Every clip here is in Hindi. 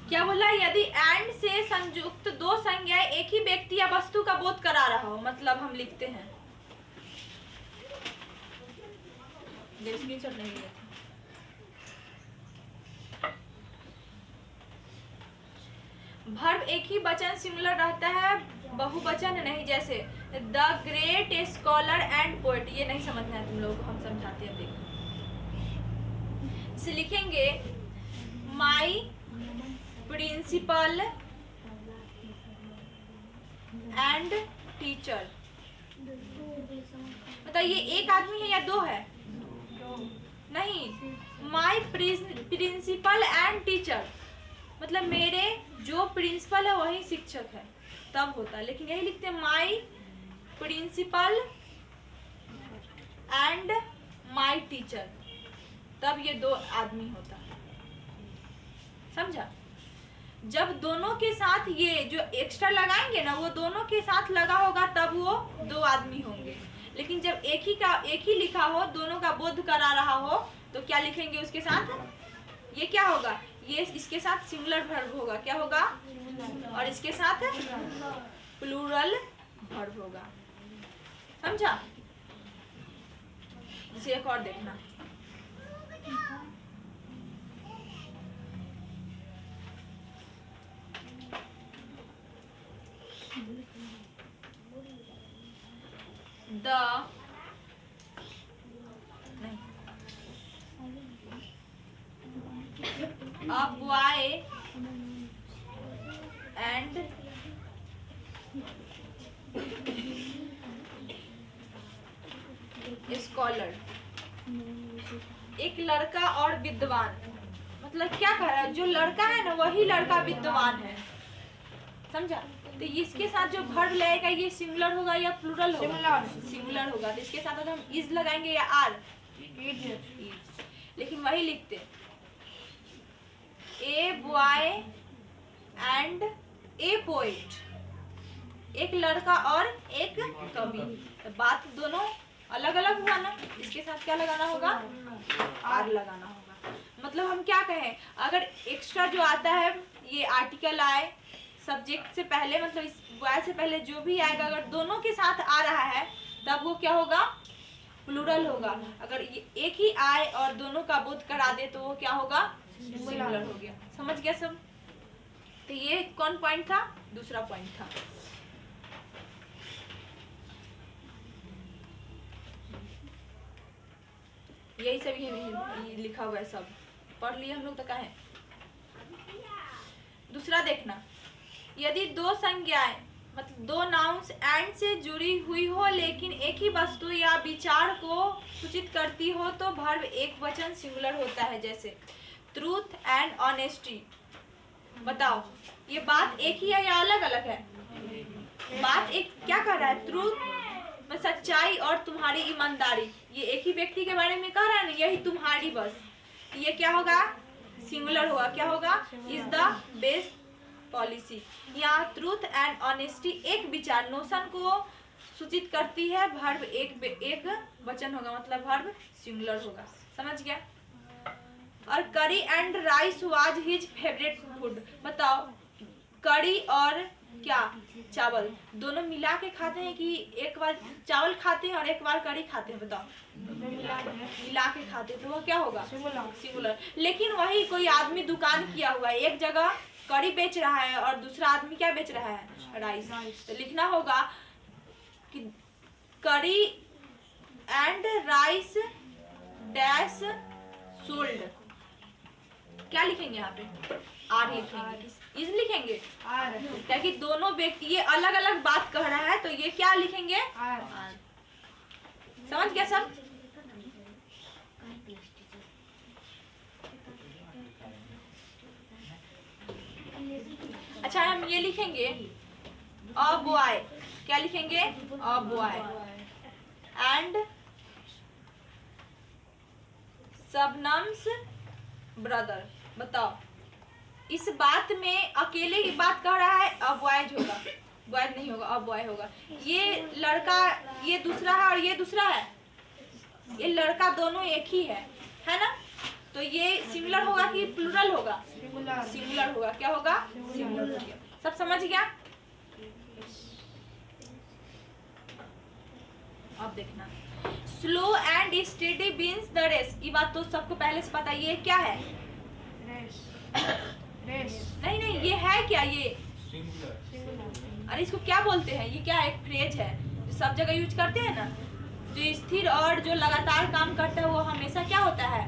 क्या बोला? यदि एंड से संयुक्त दो संज्ञाएं एक ही व्यक्ति या वस्तु का बोध करा रहा हो, मतलब हम लिखते हैं स्क्रीनशॉट नहीं लिया था। वर्ब एक ही वचन सिंगुलर रहता है, बहुवचन नहीं। जैसे the great scholar and poet, ये नहीं समझना है तुम लोगों को, हम समझाते हैं। देखो इसे लिखेंगे माई प्रिंसिपल एंड टीचर। बताइए एक आदमी है या दो है? नहीं, माई प्रिंसिपल एंड टीचर मतलब मेरे जो प्रिंसिपल है वही शिक्षक है, तब होता है। लेकिन यही लिखते हैं माई प्रिंसिपल एंड माई टीचर, तब ये दो आदमी होता है। समझा? जब दोनों के साथ ये जो एक्स्ट्रा लगाएंगे ना, वो दोनों के साथ लगा होगा तब वो दो आदमी होंगे। लेकिन जब एक ही लिखा हो, दोनों का बोध करा रहा हो, तो क्या लिखेंगे उसके साथ? ये क्या होगा? ये इसके साथ सिंगुलर वर्ब होगा। क्या होगा? और इसके साथ प्लूरल वर्ब होगा। समझा? इसे एक और देखना। A boy and स्कॉलर, एक लड़का और विद्वान। मतलब क्या कह रहा है? जो लड़का है ना वही लड़का विद्वान है। समझा? तो इसके साथ जो वर्ब लगेगा ये सिंगुलर होगा या प्लूरल होगा? सिंगुलर होगा। तो इसके साथ हम इज लगाएंगे या आर? लेकिन वही लिखते a boy and A poet, एक लड़का और एक कवि। तो बात दोनों अलग अलग हुआ ना, इसके साथ क्या लगाना होगा? आर लगाना होगा। मतलब हम क्या कहें, अगर एक्स्ट्रा जो आता है ये आर्टिकल आए सब्जेक्ट से पहले, मतलब इस बॉय से पहले जो भी आएगा, अगर दोनों के साथ आ रहा है तब वो क्या होगा? प्लूरल होगा। अगर ये एक ही आए और दोनों का बोध करा दे तो वो क्या होगा? सिंगुलर हो गया। समझ गया सब? तो ये कौन पॉइंट था? दूसरा पॉइंट था। यही सब ये लिखा हुआ है, सब पढ़ लिए हम लोग। तो कहें दूसरा देखना, यदि दो संज्ञाएं मतलब दो नाउन्स एंड से जुड़ी हुई हो लेकिन एक ही वस्तु या विचार को सूचित करती हो तो वर्ब एक वचन सिंगुलर होता है। जैसे ट्रूथ एंड ऑनेस्टी। बताओ ये बात एक ही है या अलग अलग है? बात एक क्या कर रहा है? ट्रूथ में सच्चाई और तुम्हारी ईमानदारी, ये एक ही व्यक्ति के बारे में कह रहा है ना, यही तुम्हारी बस। ये क्या होगा? सिंगुलर होगा। क्या होगा? Is the best policy. यहाँ ट्रूथ एंड ऑनेस्टी एक विचार नोशन को सूचित करती है, वर्ब एक वचन होगा, मतलब वर्ब सिंगुलर होगा। समझ गया? और करी and rice was his favourite food. बताओ करी और क्या? चावल दोनों मिला के खाते हैं कि एक बार चावल खाते हैं और एक बार करी खाते हैं? बताओ। मिला के खाते हैं, तो वो क्या होगा? सिंगुलर। लेकिन वही कोई आदमी दुकान किया हुआ है, एक जगह करी बेच रहा है और दूसरा आदमी क्या बेच रहा है? राइस। तो लिखना होगा कि करी एंड राइस डैश सोल्ड। क्या लिखेंगे यहाँ पे? आर लिखेंगे। इज लिखेंगे ताकि दोनों व्यक्ति ये अलग अलग बात कह रहा है, तो ये क्या लिखेंगे? आर। समझ गया सब? अच्छा हम ये लिखेंगे अ बॉय। क्या लिखेंगे? A boy and Shabnam's brother. बताओ इस बात में अकेले ही बात कह रहा है, अ बॉयज होगा, बॉयज नहीं होगा, अ बॉय होगा। ये लड़का ये दूसरा है और ये दूसरा है, ये लड़का दोनों एक ही है ना? तो ये सिंगुलर होगा कि प्लूरल होगा? सिंगुलर। सिंगुलर होगा। क्या होगा? सिंगुलर हो गया। सब समझ गया? अब देखना, slow and steady wins the race. ये बात तो सबको पहले से पता है। ये क्या है? रेस। रेस। नहीं नहीं, ये है क्या? ये सिंगुलर। अरे इसको क्या बोलते हैं? ये क्या एक फ्रेज है जो सब जगह यूज करते हैं ना, जो स्थिर और जो लगातार काम करता है वो हमेशा क्या होता है?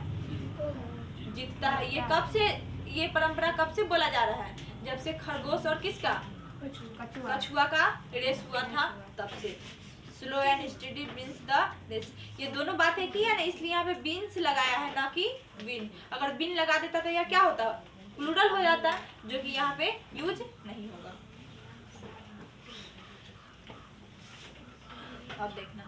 जीतता है। ये कब से, ये परंपरा कब से बोला जा रहा है? जब से खरगोश और किसका, कछुआ का रेस हुआ था तब से। Slow and steady wins the race, ये दोनों बातें की है ना, इसलिए यहाँ पे विंस लगाया है ना कि विन। अगर विन लगा देता तो यह क्या होता? प्लूरल हो जाता, जो कि यहाँ पे यूज नहीं होगा। अब देखना,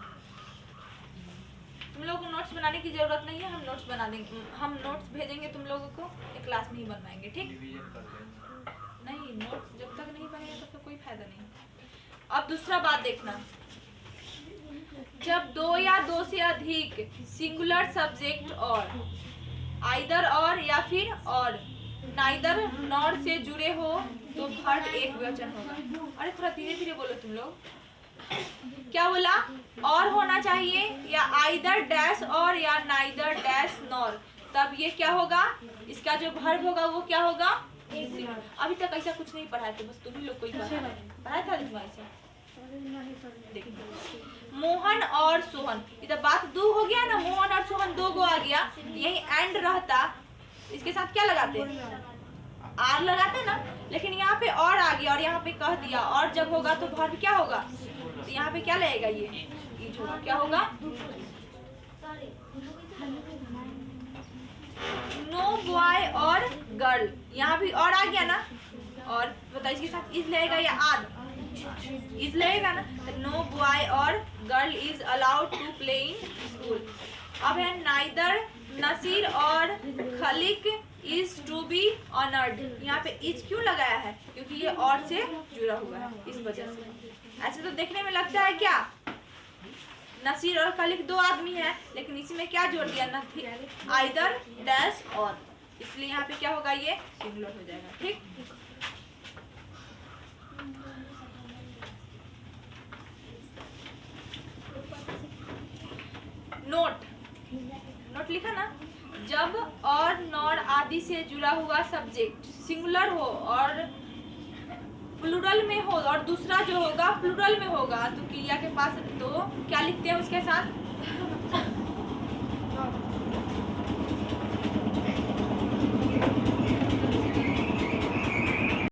तुम लोगों को नोट्स बनाने की जरूरत नहीं है, हम नोट्स बना देंगे, हम नोट्स भेजेंगे तुम लोगों को, एक क्लास में ही बनवाएंगे, ठीक? नहीं, नोट्स जब तक नहीं बनेगा तब तक कोई फायदा नहीं। अब दूसरा बात देखना, जब दो या दो से अधिक सिंगुलर सब्जेक्ट और आइदर और या फिर और नाइदर नॉर से जुड़े हो तो वर्ब एक वचन होगा। अरे थोड़ा धीरे धीरे बोलो तुम लोग। क्या बोला? और होना चाहिए या आइदर डैश और या नाइदर डैश नॉर, तब ये क्या होगा? इसका जो वर्ब होगा वो क्या होगा? अभी तक ऐसा कुछ नहीं पढ़ा था, बस तुम ही लोग को ही पढ़ाया था ऐसा। मोहन और सोहन, इधर बात दो हो गया ना, मोहन और सोहन दो गो आ गया, यही एंड रहता, इसके साथ क्या लगाते? आर लगाते ना, लेकिन यहाँ पे और आ गया और यहाँ पे कह दिया, और जब होगा तो वर्ब क्या होगा? तो यहाँ पे क्या लगेगा? ये ईज होगा। क्या होगा? नो बॉय और गर्ल, यहाँ भी और आ गया ना, और बताइए इसके साथ इज लगेगा या आर? इज लगेगा ना। नो बॉय और girl is allowed to play in school. अब है नाइदर नसीर और Khaliq is to be honoured, यहाँ पे इज क्यों लगाया है? क्योंकि ये और से जुड़ा हुआ है, इस वजह से। ऐसे तो देखने में लगता है क्या नसीर और खलिक दो आदमी है, लेकिन इसी में क्या जोड़ दिया? आइदर डैश और, इसलिए यहाँ पे क्या होगा? ये सिंगुलर हो जाएगा, ठीक? नोट, नोट लिखा ना, जब और नॉर आदि से जुड़ा हुआ सब्जेक्ट सिंगुलर हो और प्लूरल में हो और दूसरा जो होगा प्लूरल में होगा, तो क्रिया के पास तो क्या लिखते हैं उसके साथ?